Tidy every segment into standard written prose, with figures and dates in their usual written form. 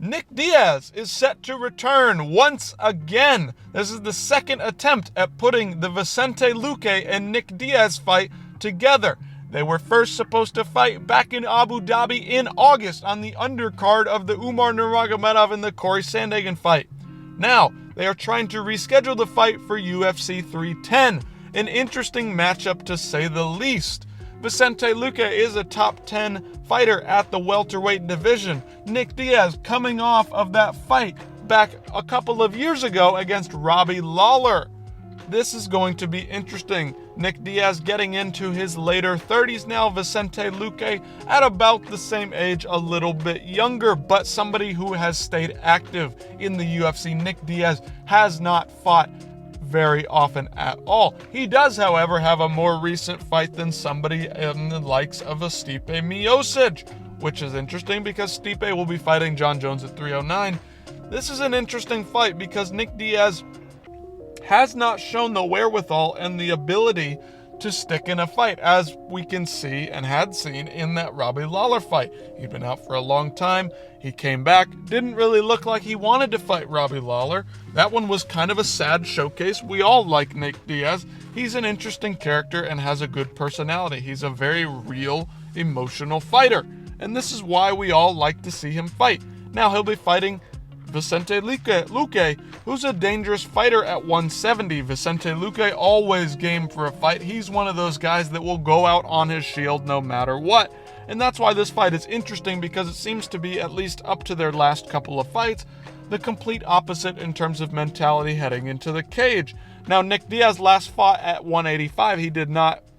Nick Diaz is set to return once again. This is the second attempt at putting the Vicente Luque and Nick Diaz fight together. They were first supposed to fight back in Abu Dhabi in August on the undercard of the Umar Nurmagomedov and the Corey Sandhagen fight. Now, they are trying to reschedule the fight for UFC 310, an interesting matchup to say the least. Vicente Luque is a top 10 fighter at the welterweight division. Nick Diaz coming off of that fight back a couple of years ago against Robbie Lawler. This is going to be interesting. Nick Diaz getting into his later 30s now. Vicente Luque at about the same age, a little bit younger, but somebody who has stayed active in the UFC. Nick Diaz has not fought very often at all. He does, however, have a more recent fight than somebody in the likes of a Stipe Miocic, which is interesting because Stipe will be fighting John Jones at 309. This is an interesting fight because Nick Diaz has not shown the wherewithal and the ability to stick in a fight, as we can see and had seen in that Robbie Lawler fight. He'd been out for a long time. He came back, didn't really look like he wanted to fight Robbie Lawler. That one was kind of a sad showcase. We all like Nick Diaz. He's an interesting character and has a good personality. He's a very real, emotional fighter. And this is why we all like to see him fight. Now he'll be fighting Vicente Luque, who's a dangerous fighter at 170. Vicente Luque always game for a fight. He's one of those guys that will go out on his shield no matter what. And that's why this fight is interesting, because it seems to be, at least up to their last couple of fights, the complete opposite in terms of mentality heading into the cage. Now, Nick Diaz last fought at 185.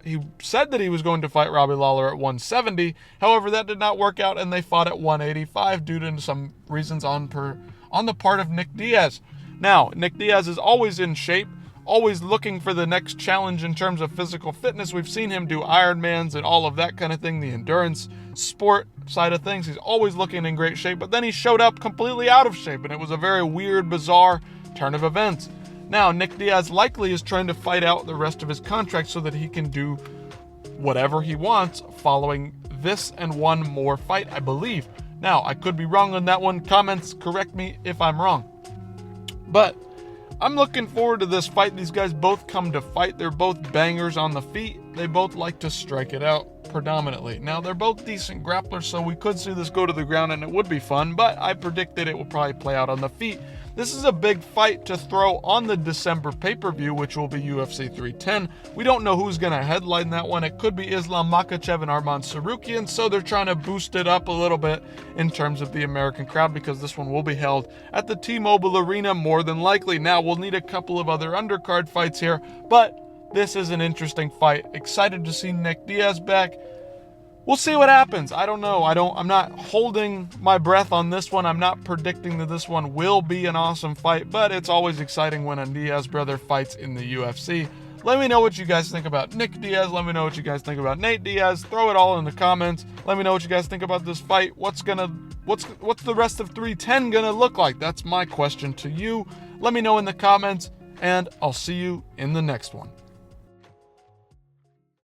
He said that he was going to fight Robbie Lawler at 170. However, that did not work out, and they fought at 185 due to some reasons on the part of Nick Diaz. Now, Nick Diaz is always in shape, always looking for the next challenge in terms of physical fitness. We've seen him do Ironmans and all of that kind of thing, the endurance sport side of things. He's always looking in great shape, but then he showed up completely out of shape, and it was a very weird, bizarre turn of events. Now, Nick Diaz likely is trying to fight out the rest of his contract so that he can do whatever he wants following this and one more fight, I believe. Now, I could be wrong on that one. Comments, correct me if I'm wrong. But I'm looking forward to this fight. These guys both come to fight. They're both bangers on the feet. They both like to strike it out predominantly. Now, they're both decent grapplers, so we could see this go to the ground and it would be fun, but I predict that it will probably play out on the feet. This is a big fight to throw on the December pay-per-view, which will be UFC 310. We don't know who's going to headline that one. It could be Islam Makhachev and Arman Tsarukyan, so they're trying to boost it up a little bit in terms of the American crowd, because this one will be held at the T-Mobile Arena more than likely. Now, we'll need a couple of other undercard fights here, but this is an interesting fight. Excited to see Nick Diaz back. We'll see what happens. I don't know. I'm not holding my breath on this one. I'm not predicting that this one will be an awesome fight, but it's always exciting when a Diaz brother fights in the UFC. Let me know what you guys think about Nick Diaz. Let me know what you guys think about Nate Diaz. Throw it all in the comments. Let me know what you guys think about this fight. What's the rest of 310 gonna look like? That's my question to you. Let me know in the comments, and I'll see you in the next one.